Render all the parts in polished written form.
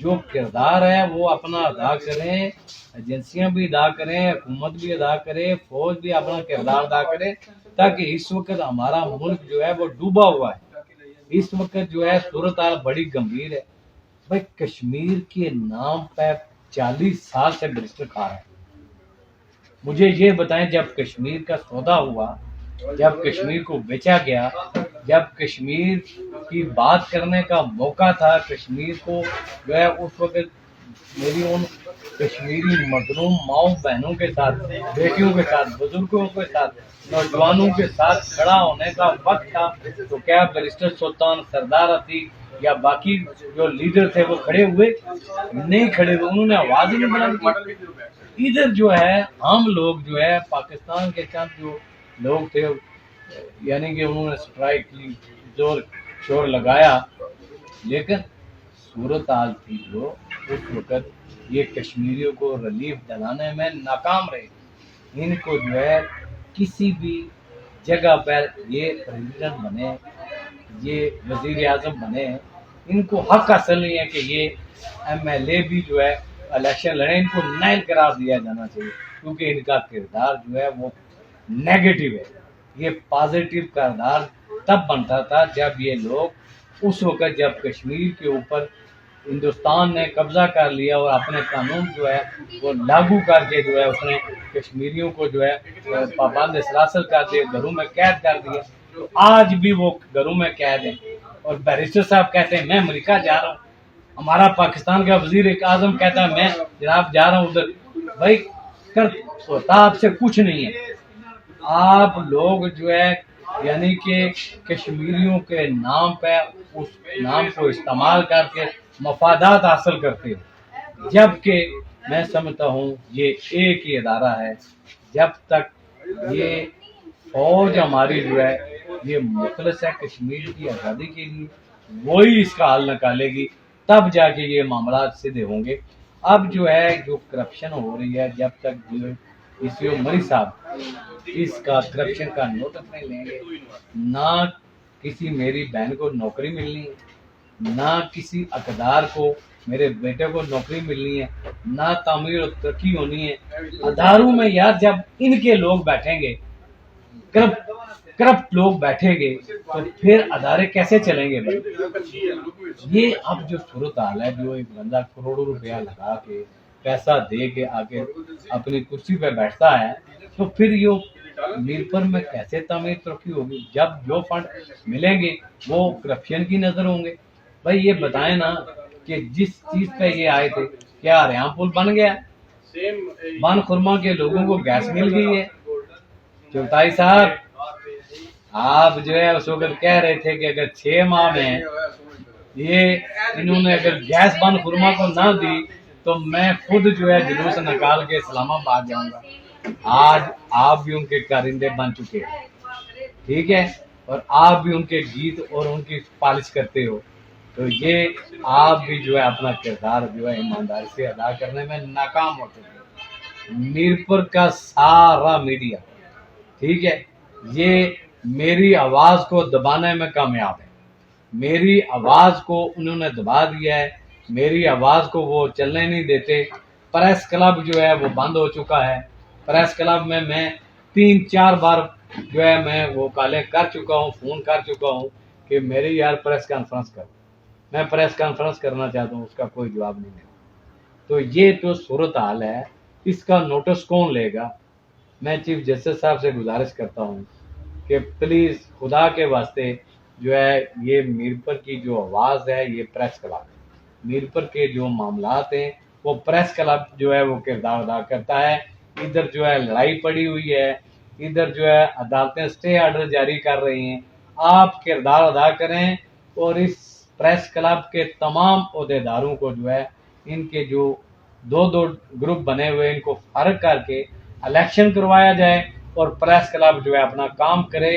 جو کردار ہے وہ اپنا ادا کریں، ایجنسیاں بھی ادا کریں، حکومت بھی ادا کرے، فوج بھی اپنا کردار ادا کرے، تاکہ اس وقت ہمارا ملک جو ہے وہ ڈوبا ہوا ہے۔ اس وقت جو ہے صورتحال بڑی گمبھیر ہے۔ بھائی کشمیر کے نام پہ 40 سال سے برسٹر کھا رہے ہیں۔ مجھے یہ بتائیں، جب کشمیر کا سودا ہوا، جب کشمیر کو بیچا گیا، جب کشمیر کی بات کرنے کا موقع تھا، کشمیر کو جو ہے اس وقت میری ان کشمیری مظلوم ماؤں بہنوں کے ساتھ، بیٹیوں کے ساتھ، بزرگوں کے ساتھ، نوجوانوں کے ساتھ کھڑا ہونے کا وقت تھا، تو کیا بیرسٹر سلطان، سردار عتیق یا باقی جو لیڈر تھے وہ کھڑے ہوئے؟ نہیں کھڑے ہوئے، انہوں نے آواز ہی نہیں بلند کی۔ ادھر جو ہے ہم لوگ جو ہے پاکستان کے چند جو لوگ تھے، یعنی کہ انہوں نے سٹرائک کی، زور شور لگایا، لیکن صورتحال تھی جو اس وقت یہ کشمیریوں کو ریلیف دلانے میں ناکام رہے۔ ان کو جو ہے کسی بھی جگہ پر یہ پریزیڈنٹ بنے، یہ وزیر اعظم بنے، ان کو حق حاصل نہیں ہے کہ یہ ایم ایل اے بھی جو ہے الیکشن لڑیں۔ ان کو نائل قرار دیا جانا چاہیے، کیونکہ ان کا کردار جو ہے وہ نیگیٹو ہے۔ یہ پازیٹیو کردار تب بنتا تھا جب یہ لوگ اس وقت، جب کشمیر کے اوپر ہندوستان نے قبضہ کر لیا اور اپنے قانون جو ہے وہ لاگو کر کے جو ہے اس نے کشمیریوں کو جو ہے پابند سلاسل کر دیا، گھروں میں قید کر دیا، تو آج بھی وہ گھروں میں قید ہیں۔ اور بیرسٹر صاحب کہتے ہیں میں امریکہ جا رہا ہوں، ہمارا پاکستان کا وزیر اعظم کہتا ہے میں جناب جا رہا ہوں ادھر۔ بھائی ہوتا آپ سے کچھ نہیں ہے، آپ لوگ جو ہے یعنی کہ کشمیریوں کے نام پہ اس نام کو استعمال کر کے مفادات حاصل کرتے ہو، جبکہ میں سمجھتا ہوں یہ ایک ہی ادارہ ہے۔ جب تک یہ فوج ہماری جو ہے یہ مخلص ہے کشمیر کی آزادی کے لیے، وہی اس کا حل نکالے گی، تب جا کے یہ معاملات سیدھے ہوں گے۔ اب جو ہے جو کرپشن ہو رہی ہے، جب تک جو ڈی مری صاحب اس کا کرپشن کا نوٹس نہیں لیں گے، نہ کسی میری بہن کو نوکری ملنی ہے، نہ کسی اقدار کو میرے بیٹے کو نوکری ملنی ہے، نہ تعمیر و ترقی ہونی ہے اداروں میں۔ یار جب ان کے لوگ بیٹھیں گے، کرپٹ لوگ بیٹھیں گے، تو پھر ادارے کیسے چلیں گے بھائی؟ یہ اب جو صورتحال ہے، جو ایک بندہ کروڑوں روپیہ لگا کے پیسہ دے کے آگے اپنی کرسی پہ بیٹھتا ہے، تو پھر یہ میرپور میں کیسے تعمیر ترقی ہوگی؟ جب جو فنڈ ملیں گے وہ کرپشن کی نظر ہوں گے۔ بھائی یہ بتائیں نا کہ جس چیز پہ یہ آئے تھے، کیا ریاں پل بن گیا؟ بان خورما کے لوگوں کو گیس مل گئی ہے؟ چوتائی صاحب آپ جو ہے اس وقت کہہ رہے تھے کہ اگر 6 ماہ میں یہ انہوں نے اگر گیس بان خورما کو نہ دی تو میں خود جو ہے جلوس نکال کے اسلام آباد جاؤں گا۔ آج آپ بھی ان کے کارندے بن چکے ہیں، ٹھیک ہے، اور آپ بھی ان کے گیت اور ان کی پالش کرتے ہو، تو یہ آپ بھی جو ہے اپنا کردار جو ہے ایمانداری سے ادا کرنے میں ناکام ہو چکے۔ میرپور کا سارا میڈیا، ٹھیک ہے، یہ میری آواز کو دبانے میں کامیاب ہے۔ میری آواز کو انہوں نے دبا دیا ہے، میری آواز کو وہ چلنے نہیں دیتے۔ پریس کلب جو ہے وہ بند ہو چکا ہے۔ پریس کلب میں 3-4 بار جو ہے میں وہ کالیں کر چکا ہوں، فون کر چکا ہوں کہ میری یار پریس کانفرنس کرو، میں پریس کانفرنس کرنا چاہتا ہوں، اس کا کوئی جواب نہیں ملا۔ تو یہ جو صورتحال ہے، اس کا نوٹس کون لے گا؟ میں چیف جسٹس صاحب سے گزارش کرتا ہوں کہ پلیز خدا کے واسطے جو ہے یہ میرپور کی جو آواز ہے یہ پریس کلب ہے۔ میرپور کے جو معاملات ہیں وہ پریس کلب جو ہے وہ کردار ادا کرتا ہے۔ ادھر جو ہے لڑائی پڑی ہوئی ہے، ادھر جو ہے عدالتیں سٹے آرڈر جاری کر رہی ہیں۔ آپ کردار ادا کریں اور اس پریس کلب کے تمام عہدیداروں کو جو ہے ان کے جو 2 گروپ بنے ہوئے ان کو فرق کر کے الیکشن کروایا جائے اور پریس کلب جو ہے اپنا کام کرے،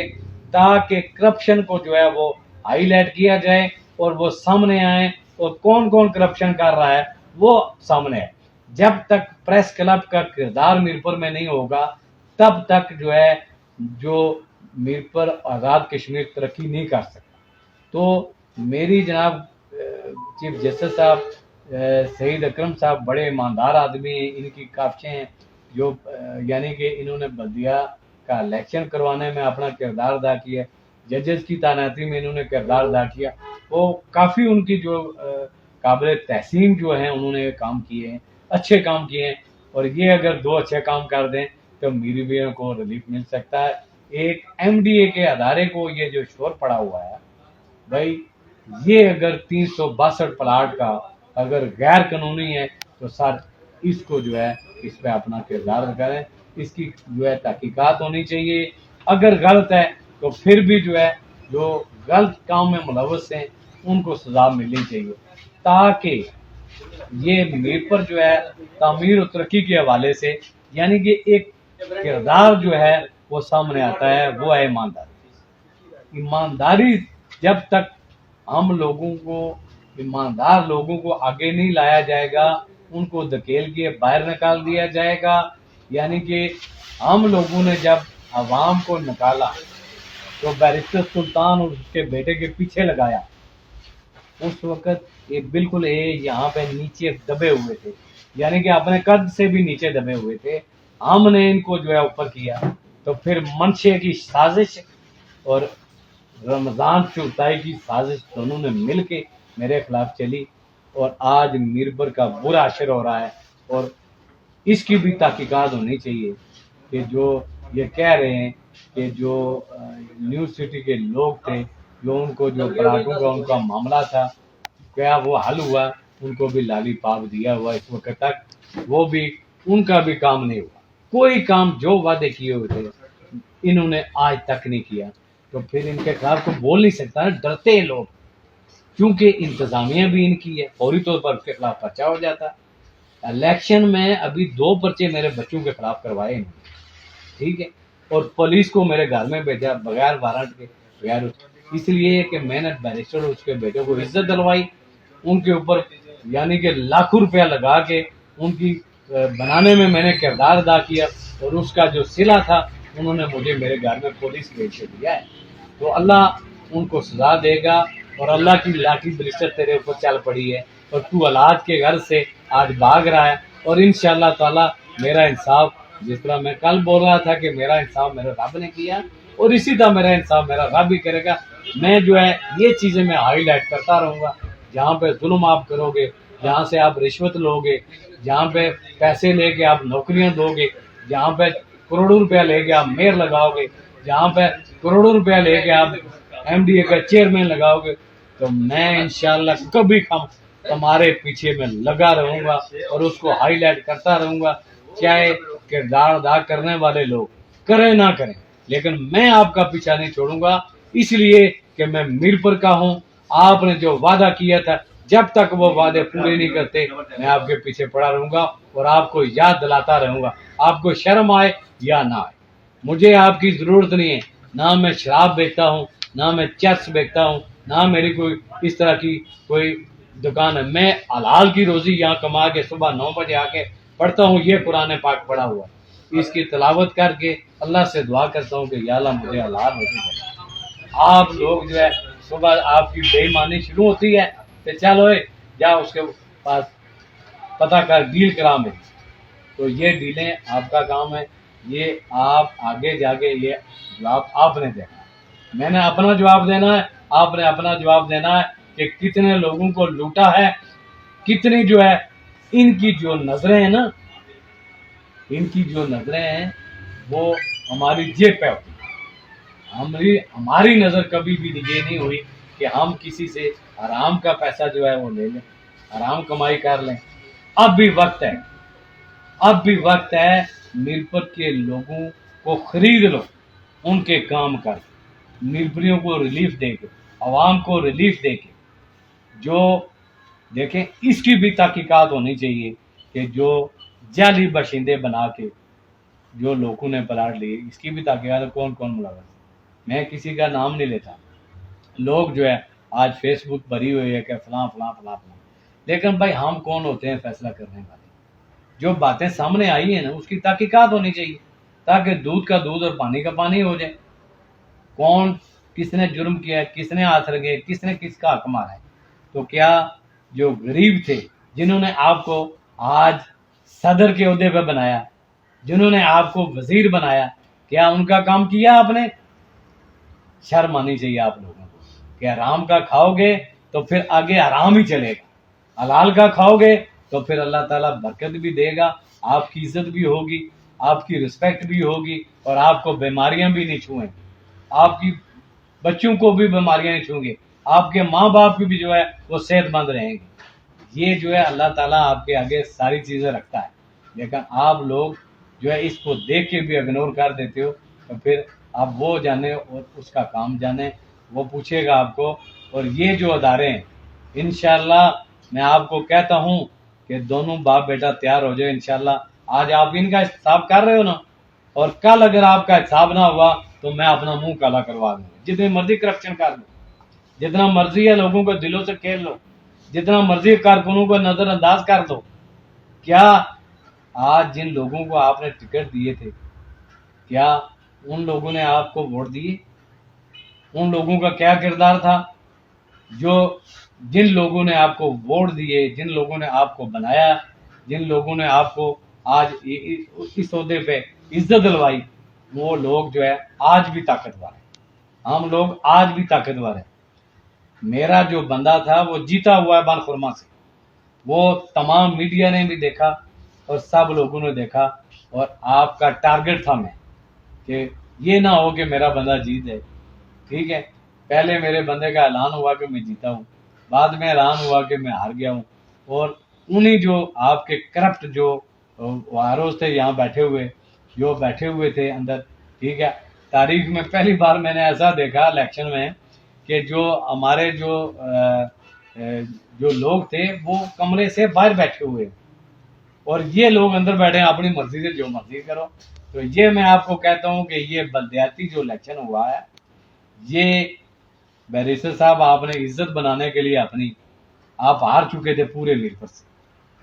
تاکہ کرپشن کو جو ہے وہ ہائی لائٹ کیا جائے اور وہ سامنے آئے، اور کون کون کرپشن کر رہا ہے وہ سامنے ہے۔ جب تک پریس کلب کا کردار میرپور میں نہیں ہوگا، تب تک جو ہے جو میرپور آزاد کشمیر ترقی نہیں کر سکتا۔ تو میری جناب چیف جسٹس صاحب سعید اکرم صاحب بڑے ایماندار آدمی ہیں، ان کی کاوشیں ہیں جو یعنی کہ انہوں نے بلدیہ کا الیکشن کروانے میں اپنا کردار ادا کیا، ججز کی تعیناتی میں انہوں نے کردار ادا کیا، وہ کافی ان کی جو قابل تحسین جو ہیں انہوں نے کام کیے ہیں، اچھے کام کیے ہیں، اور یہ اگر دو اچھے کام کر دیں تو میری بیویوں کو ریلیف مل سکتا ہے۔ ایک ایم ڈی اے کے ادارے کو یہ جو شور پڑا ہوا ہے بھائی، یہ اگر 362 پلاٹ کا اگر غیر قانونی ہے تو سر اس کو جو ہے اس پہ اپنا کردار کریں، اس کی جو ہے تحقیقات ہونی چاہیے، اگر غلط ہے تو پھر بھی جو ہے جو غلط کام میں ملوث ہیں ان کو سزا ملنی چاہیے، تاکہ یہ میر پر جو ہے تعمیر و ترقی کے حوالے سے یعنی کہ ایک کردار جو ہے وہ سامنے آتا ہے، وہ ہے ایمانداری۔ ایمانداری جب تک ہم لوگوں کو ایماندار لوگوں کو آگے نہیں لایا جائے گا، ان کو دھکیل کے باہر نکال دیا جائے گا، یعنی کہ ہم لوگوں نے جب عوام کو نکالا تو بیرسٹر سلطان اور اس کے بیٹے کے پیچھے لگایا، اس وقت یہ بالکل یہاں پہ نیچے دبے ہوئے تھے، یعنی کہ اپنے قد سے بھی نیچے دبے ہوئے تھے، ہم نے ان کو جو ہے اوپر کیا، تو پھر منشے کی سازش اور رمضان چغتائی کی سازش دونوں نے مل کے میرے خلاف چلی، اور آج میرپور کا برا اثر ہو رہا ہے، اور اس کی بھی تحقیقات ہونی چاہیے کہ جو یہ کہہ رہے ہیں کہ جو نیو سٹی کے لوگ تھے جو ان کو جو پلاٹوں کا ان کا معاملہ تھا کیا وہ حل ہوا، ان کو بھی لالی پاپ دیا ہوا اس وقت تک، وہ بھی ان کا بھی کام نہیں ہوا، کوئی کام جو وعدے کیے ہوئے تھے انہوں نے آج تک نہیں کیا، تو پھر ان کے خلاف تو بول نہیں سکتا نا، ڈرتے ہیں لوگ، کیونکہ انتظامیہ بھی ان کی ہے، فوری طور پر اس کے خلاف پرچہ ہو جاتا۔ الیکشن میں ابھی 2 پرچے میرے بچوں کے خلاف کروائے انہوں نے، ٹھیک ہے، اور پولیس کو میرے گھر میں بھیجا بغیر وارنٹ کے، بغیر اس لیے کہ میں نے بیرسٹر اس کے بیٹے کو عزت دلوائی، ان کے اوپر یعنی کہ لاکھوں روپیہ لگا کے ان کی بنانے میں میں نے کردار ادا کیا، اور اس کا جو صلہ تھا انہوں نے مجھے میرے گھر میں پولیس بھیج کے دیا ہے، تو اللہ ان کو سزا دے گا، اور اللہ کی لاٹھی برسٹر تیرے اوپر چل پڑی ہے، اور تو اولاد کے گھر سے آج بھاگ رہا ہے، اور انشاءاللہ تعالی میرا انصاف جس طرح میں کل بول رہا تھا کہ میرا انصاف میرے رب نے کیا، اور اسی طرح میرا انصاف میرا رب بھی کرے گا۔ میں جو ہے یہ چیزیں میں ہائی لائٹ کرتا رہوں گا، جہاں پہ ظلم آپ کرو گے، جہاں سے آپ رشوت لو گے، جہاں پہ پیسے لے کے آپ نوکریاں دو گے، جہاں پہ کروڑوں روپیہ لے کے آپ میئر لگاؤ گے، جہاں پہ کروڑوں روپیہ لے کے آپ ایم ڈی اے کا چیئرمین لگاؤ گے، تو میں انشاءاللہ کبھی تمہارے پیچھے میں لگا رہوں گا اور اس کو ہائی لائٹ کرتا رہوں گا، چاہے کردار ادا کرنے والے لوگ کریں نہ کریں، لیکن میں آپ کا پیچھا نہیں چھوڑوں گا، اس لیے کہ میں میرپور کا ہوں۔ آپ نے جو وعدہ کیا تھا جب تک وہ وعدے پورے نہیں کرتے میں آپ کے پیچھے پڑا رہوں گا اور آپ کو یاد دلاتا رہوں گا، آپ کو شرم آئے یا نہ آئے۔ مجھے آپ کی ضرورت نہیں ہے، نہ میں شراب بیچتا ہوں، نہ میں چرس بیچتا ہوں، نہ میری کوئی اس طرح کی کوئی دکان ہے، میں حلال کی روزی یہاں کما کے صبح 9 بجے آ کے پڑھتا ہوں، یہ قرآن پاک پڑھا ہوا ہے، اس کی تلاوت کر کے اللہ سے دعا کرتا ہوں کہ یا اللہ مجھے حلال روزی دے۔ آپ لوگ جو ہے صبح آپ کی بے ایمانی شروع ہوتی ہے کہ چلو جا اس کے پاس پتہ کر ڈیل کرا میں، تو یہ ڈیلیں آپ کا کام ہے، یہ آپ آگے جا کے یہ جواب آپ نے دینا ہے، میں نے اپنا جواب دینا ہے، آپ نے اپنا جواب دینا ہے کہ کتنے لوگوں کو لوٹا ہے، کتنی جو ہے ان کی جو نظریں ہیں نا، ان کی جو نظریں ہیں وہ ہماری جیب پہ ہوتی ہیں، ہماری نظر کبھی بھی یہ نہیں ہوئی کہ ہم کسی سے حرام کا پیسہ جو ہے وہ لے لیں، حرام کمائی کر لیں۔ اب بھی وقت ہے، اب بھی وقت ہے، میرپور کے لوگوں کو خرید لو، ان کے کام کر، میرپوریوں کو ریلیف دے کے، عوام کو ریلیف دے کے، جو دیکھیں اس کی بھی تحقیقات ہونی چاہیے کہ جو جعلی باشندے بنا کے جو لوگوں نے پلاٹ لیے، اس کی بھی تحقیقات کون کون ملوث ہے۔ میں کسی کا نام نہیں لیتا، لوگ جو ہے آج فیس بک بھری ہوئی ہے کہ فلاں فلاں فلاں فلاں، لیکن بھائی ہم کون ہوتے ہیں فیصلہ کرنے والے؟ جو باتیں سامنے آئی ہیں نا اس کی تحقیقات ہونی چاہیے، تاکہ دودھ کا دودھ اور پانی کا پانی ہو جائے، کون کس نے جرم کیا ہے، کس نے ہاتھ لگے، کس نے کس کا حق مارا ہے۔ تو کیا جو غریب تھے جنہوں نے آپ کو آج صدر کے عہدے پہ بنایا، جنہوں نے آپ کو وزیر بنایا، کیا ان کا کام کیا آپ نے؟ شرم آنی چاہیے آپ لوگوں کو کہ حرام کا کھاؤ گے تو پھر آگے حرام ہی چلے گا، حلال کا کھاؤ گے تو پھر اللہ تعالیٰ برکت بھی دے گا، آپ کی عزت بھی ہوگی، آپ کی رسپیکٹ بھی ہوگی، اور آپ کو بیماریاں بھی نہیں چھوئیں گی، آپ کی بچوں کو بھی بیماریاں نہیں چھوئیں گی، آپ کے ماں باپ کی بھی جو ہے وہ صحت مند رہیں گی۔ یہ جو ہے اللہ تعالیٰ آپ کے آگے ساری چیزیں رکھتا ہے، لیکن آپ لوگ جو ہے اس کو دیکھ کے بھی اگنور کر دیتے ہو، تو پھر آپ وہ جانے اور اس کا کام جانے، وہ پوچھے گا آپ کو۔ اور یہ جو ادارے ہیں انشاءاللہ میں آپ کو کہتا ہوں کہ دونوں باپ بیٹا تیار ہو جائے انشاءاللہ۔ آج آپ ان کا حساب کر رہے ہو نا، اور کل اگر آپ کا حساب نہ ہوا تو میں اپنا منہ کالا کروا دوں گا، جتنی مرضی کرپشن کر لو، جتنا مرضی ہے لوگوں کو دلوں سے کھیل لو، جتنا مرضی کارکنوں کو نظر انداز کر دو۔ کیا آج جن لوگوں کو آپ نے ٹکٹ دیے تھے، کیا ان لوگوں نے آپ کو ووٹ دیے؟ ان لوگوں کا کیا کردار تھا؟ جن لوگوں نے آپ کو ووٹ دیے، جن لوگوں نے آپ کو بنایا، جن لوگوں نے آپ کو آج اس عہدے پہ عزت دلوائی، وہ لوگ جو ہے آج بھی طاقتور ہیں، ہم لوگ آج بھی طاقتور ہیں۔ میرا جو بندہ تھا وہ جیتا ہوا ہے بان خرما سے، وہ تمام میڈیا نے بھی دیکھا اور سب لوگوں نے دیکھا، اور آپ کا ٹارگٹ تھا میں کہ یہ نہ ہو کہ میرا بندہ جیت جائے، ٹھیک ہے۔ پہلے میرے بندے کا اعلان ہوا کہ میں جیتا ہوں، بعد میں اعلان ہوا کہ میں ہار گیا ہوں، اور انہی جو آپ کے کرپٹ جو واروز تھے یہاں بیٹھے ہوئے، جو بیٹھے ہوئے تھے اندر، ٹھیک ہے، تاریخ میں پہلی بار میں نے ایسا دیکھا الیکشن میں کہ جو ہمارے جو لوگ تھے وہ کمرے سے باہر بیٹھے ہوئے، اور یہ لوگ اندر بیٹھے ہیں اپنی مرضی سے جو مرضی کرو۔ تو یہ میں آپ کو کہتا ہوں کہ یہ بلدیاتی جو الیکشن ہوا ہے، یہ بیریسٹر صاحب آپ نے عزت بنانے کے لیے آپ ہار چکے تھے پورے میرپور سے،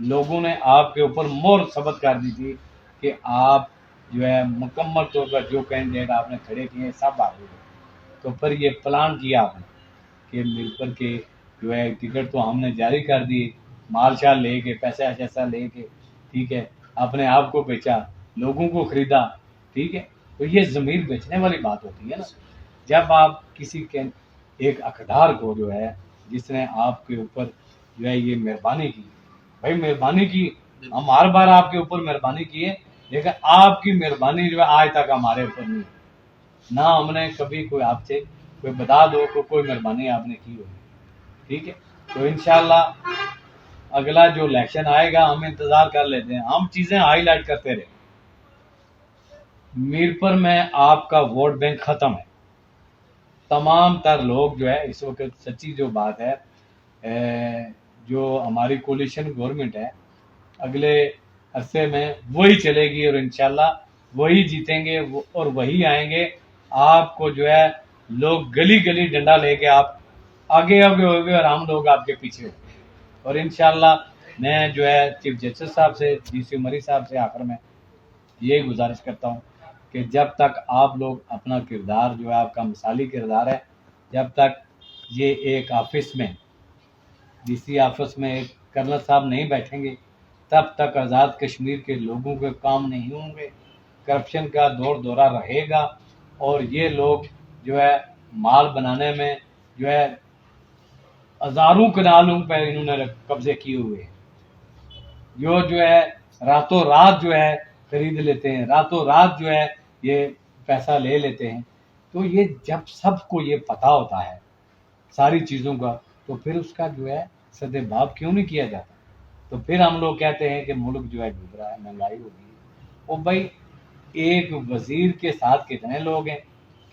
لوگوں نے آپ کے اوپر مہر ثبت کر دی تھی کہ آپ جو ہے مکمل طور پر جو کینڈیڈیٹ آپ نے کھڑے کیے سب ہار ہوئے، تو پھر یہ پلان کیا آپ نے کہ میرپور کے جو ہے ٹکٹ تو ہم نے جاری کر دی، مال شال لے کے، پیسہ ایسا لے کے، ٹھیک ہے، اپنے آپ کو بیچا، لوگوں کو خریدا، ٹھیک ہے۔ تو یہ ضمیر بیچنے والی بات ہوتی ہے نا، جب آپ کسی کے ایک اقدار کو جو ہے جس نے آپ کے اوپر جو ہے یہ مہربانی کی، بھائی مہربانی کی، ہم ہر بار آپ کے اوپر مہربانی کیے، لیکن آپ کی مہربانی جو ہے آج تک ہمارے اوپر نہیں، نہ ہم نے کبھی کوئی آپ سے کوئی بتا دو کہ کوئی مہربانی آپ نے کی ہوگی، ٹھیک ہے۔ تو انشاءاللہ اگلا جو الیکشن آئے گا ہم انتظار کر لیتے ہیں، ہم چیزیں ہائی لائٹ کرتے رہے۔ میرپور میں آپ کا ووٹ بینک ختم ہے، تمام تر لوگ جو ہے اس وقت سچی جو بات ہے، جو ہماری کولیشن گورنمنٹ ہے اگلے عرصے میں وہی چلے گی، اور انشاءاللہ وہی جیتیں گے اور وہی آئیں گے۔ آپ کو جو ہے لوگ گلی گلی ڈنڈا لے کے آپ آگے ہو گے اور ہم لوگ آپ کے پیچھے ہو گے، اور انشاءاللہ میں جو ہے چیف جسٹس صاحب سے، ڈی سی عمری صاحب سے آخر میں یہی گزارش کرتا ہوں کہ جب تک آپ لوگ اپنا کردار جو ہے آپ کا مثالی کردار ہے، جب تک یہ ایک آفس میں ڈی سی آفس میں ایک کرنل صاحب نہیں بیٹھیں گے تب تک آزاد کشمیر کے لوگوں کے کام نہیں ہوں گے، کرپشن کا دور دورہ رہے گا، اور یہ لوگ جو ہے مال بنانے میں جو ہے ہزاروں کنالوں پہ انہوں نے قبضے کیے ہوئے ہیں، جو ہے راتوں رات جو ہے خرید لیتے ہیں، راتوں رات جو ہے یہ پیسہ لے لیتے ہیں۔ تو یہ جب سب کو یہ پتہ ہوتا ہے ساری چیزوں کا، تو پھر اس کا جو ہے سد باب کیوں نہیں کیا جاتا؟ تو پھر ہم لوگ کہتے ہیں کہ ملک جو ہے ڈوب رہا ہے، مہنگائی ہو گئی ہے۔ وہ بھائی ایک وزیر کے ساتھ کتنے لوگ ہیں،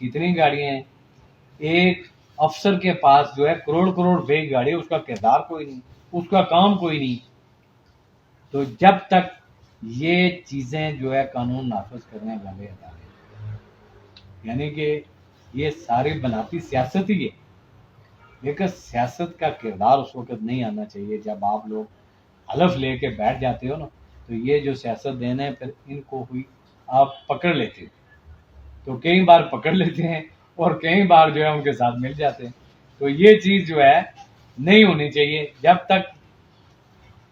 کتنی گاڑیاں ہیں، ایک افسر کے پاس جو ہے کروڑ کروڑ روپے کی گاڑی، اس کا کردار کوئی نہیں، اس کا کام کوئی نہیں۔ تو جب تک یہ چیزیں جو ہے قانون نافذ کرنے والے ادارے، یعنی کہ یہ ساری بناتی سیاست ہی ہے، لیکن سیاست کا کردار اس وقت نہیں آنا چاہیے جب آپ لوگ حلف لے کے بیٹھ جاتے ہو نا، تو یہ جو سیاست دین ہے پھر ان کو ہوئی آپ پکڑ لیتے ہو، تو کئی بار پکڑ لیتے ہیں اور کئی بار جو ہے ان کے ساتھ مل جاتے ہیں۔ تو یہ چیز جو ہے نہیں ہونی چاہیے، جب تک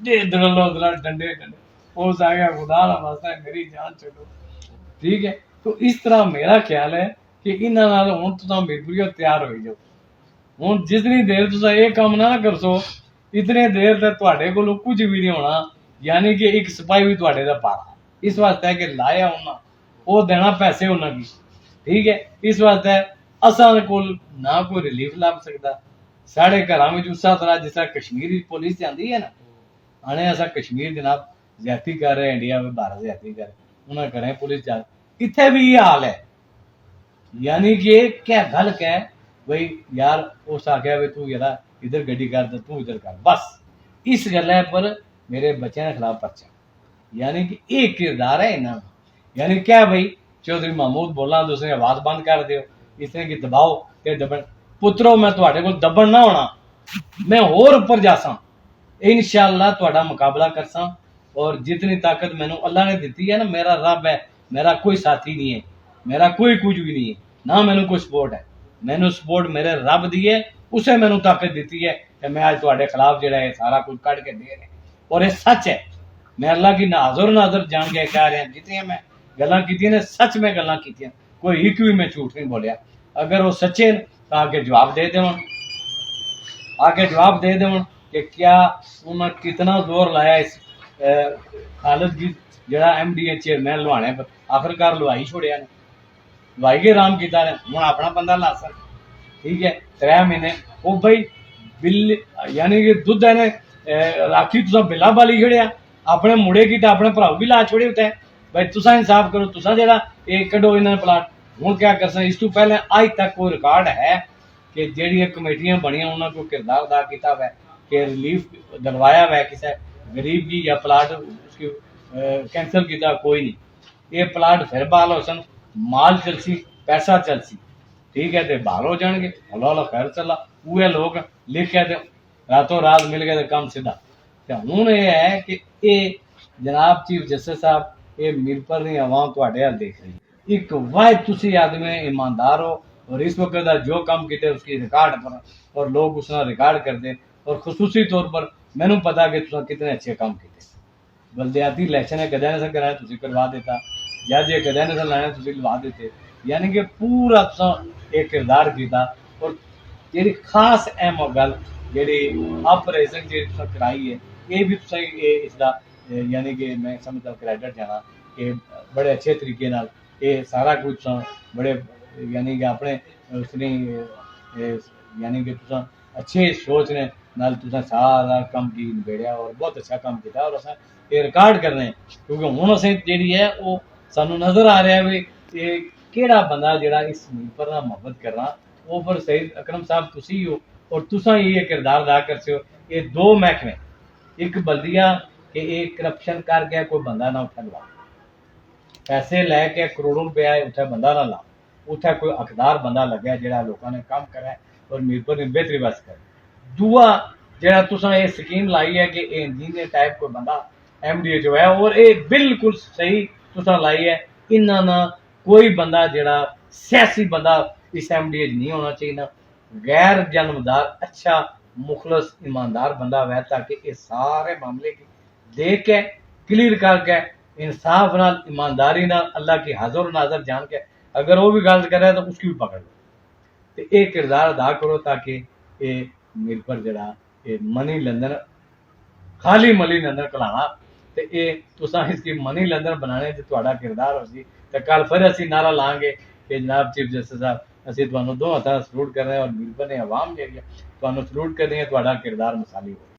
دے درلو درا ڈنڈے ڈنڈے اس آ گیا خدا نہ واسطہ میری جان چھڈو ٹھیک ہے. تو اس طرح میرا خیال ہے کہ انہاں نال ہن تساں مجبوری تیار ہوئی جاؤ. ہن جتنی دیر تساں یہ کام نہ کرسو اتنے دیر تک تواڈے کولوں کچھ بھی نہیں ہونا. یعنی کہ ایک سپاہی بھی تواڈے دا پارا اس واسطے کہ لایا انہاں وہ دینا پیسے انہاں کی ٹھیک ہے. اس واسطے اساں کول نہ کوئی ریلیف لب سکدا. ساڑھے گھراں وچ اس طرح جس طرح کشمیری پولیس جاندی ہے نا آنے اساں کشمیر جناب زیادتی کر رہے انڈیا میں باہر زیادتی کر رہے انہاں گھریں پولیس جا اتنے بھی یہ حال ہے. یعنی کہ کیا گل کہ بھائی یار اس آخیا بھی تو یار ادھر گڈی کر تو ادھر کر بس اس گلے پر میرے بچے کے خلاف پرچہ. یعنی کہ ایک کردار ہے انہاں یعنی کیا بھائی چودھری محمود بولا دوسرے آواز بند کر دیو اس طرح کی دباؤ تے دبن پترو میں تواڈے کول دبن نہ ہونا میں اور اوپر جاساں انشاءاللہ تواڈا مقابلہ کرساں. اور جتنی طاقت مینوں اللہ نے دیتی ہے نا میرا رب ہے میرا کوئی ساتھی نہیں ہے میرا کوئی کچھ بھی نہیں ہے نہ مینوں کوئی سپورٹ ہے مینوں سپورٹ میرے رب دی ہے اسے مینوں طاقت دیتی ہے کہ میں آج تواڈے خلاف جڑا ہے سارا کچھ کڈ کے دے رہے اور یہ سچ ہے. میں اللہ کی ناظر ناظر جان کے کہہ رہا جتنی میں گلاں کیتیاں نے سچ میں گلاں کیتیاں کوئی ایک بھی میں جھوٹ نہیں بولیا. اگر وہ سچے تو آگے جواب دے دوں آگے جواب دے دوں کہ کیا انہوں نے کتنا زور لایا اس خالد کی جڑا ایم ڈی اے چیئرمین لوانے پر آخرکار لوائی چھوڑیا نے لوائی کے رام کیتا نے ہوں اپنا بندہ لا سک ٹھیک ہے 3 مہینے وہ بھائی بل یعنی کہ دودھ نے راکھی تساں بلا بالی چھڑیا اپنے مڑے کی تو اپنے بھراؤ بھی لا چھوڑے ہوتے ہیں بھائی تساں انصاف کرو تساں جڑا یہ کڈو انہاں نے پلاٹ. ہوں کیا کر سکیں اس تو پہلے آج تک کوئی ریکارڈ ہے کہ جہڑیاں کمیٹیاں بنیاں انہوں کو کردار ادا کیتا ہوا ہے کہ ریلیف دلوایا ہوا ہے کسی غریب کی یا پلاٹ اس کی کینسل کیتا کوئی نہیں. یہ پلاٹ پھر بحال ہو سن مال چلسی پیسہ چلسی ٹھیک ہے تو بحال ہو جان گے اللہ اللہ خیر چلا وہ لوگ لکھ کے راتوں رات مل گئے تو کام سیدھا. ہوں یہ ہے کہ یہ جناب چیف جسٹس صاحب یہ میرپور نہیں عوام تواڈے حال دیکھ رہی ایک واحد تسی آدمی ایماندار ہو اور اس وقت جو کام کیتے اس کی ریکارڈ پر اور لوگ اس نے ریکارڈ کر دیں اور خصوصی طور پر مینوں پتا کہ تساں کتنے اچھے کام کیتے. بلدیاتی الیکشن ہے کدے نہ کرایا تسی کروا دیتا یا جے کدے نہ لایا تسی لوا دیتے. یعنی کہ پورا تساں ایک کردار کیتا. اور جیڑی خاص اہم گل جیڑی آپریشن جی تساں کرائی ہے یہ بھی تساں اس دا یعنی کہ میں سمجھتا کریڈٹ جانا کہ بڑے اچھے طریقے نال یہ سارا کچھ بڑے یعنی کہ اپنے اس نے یعنی کہ تساں اچھے سوچ نے نال تساں سارا کام کی نبیڑیا اور بہت اچھا کام کیتا. اور اساں یہ ریکارڈ کرنے ہیں کیونکہ ہوں اسیں جیڑی ہے وہ سانوں نظر آ رہا ہے بھی یہ کیڑا بندہ جڑا اس ملک پر محبت کرنا وہ پر سید اکرم صاحب تسی ہو اور تساں یہ کردار ادا کرتے ہو. یہ 2 محکمے ایک بلدیہ کہ ایک کرپشن کر کے کوئی بندہ نہ اٹھا لوا پیسے لے کے کروڑوں روپیہ اتنے بندہ نہ لا اتنے کوئی حقدار بندہ لگا جہاں لوگوں نے کام کرا ہے اور میرپور نے بہتری بس کر. دوا جہاں تساں یہ سکیم لائی ہے کہ انجینئر ٹائپ کوئی بندہ ایم ڈی اے جو ہے اور یہ بالکل صحیح تساں لائی ہے. انہاں نہ کوئی بندہ جڑا سیاسی بندہ اس ایم ڈی اے نہیں ہونا چاہیے غیر جانبدار اچھا مخلص ایماندار بندہ ہے تاکہ یہ سارے معاملے کی دیکھ کے کلیئر کر کے انصاف نال ایمانداری نال اللہ کی حاضر و ناظر جان کے اگر وہ بھی غلط کرے تو اس کی بھی پکڑ لو تو یہ کردار ادا کرو تاکہ یہ میرپور جڑا یہ منی لندن خالی منی لندن کلانا تو یہ تساں اس کی منی لندن بنانے جو تہاڈا کردار ہو سی تو کل پھر اسی نعرہ لائیں گے کہ جناب چیف جسٹس صاحب اسی تمہیں 2 ہاتھاں سلوٹ کر رہے ہیں اور میرپور نے عوام جہی ہے تمہیں سلوٹ کر دیں گے تہاڈا کردار مثالی ہو.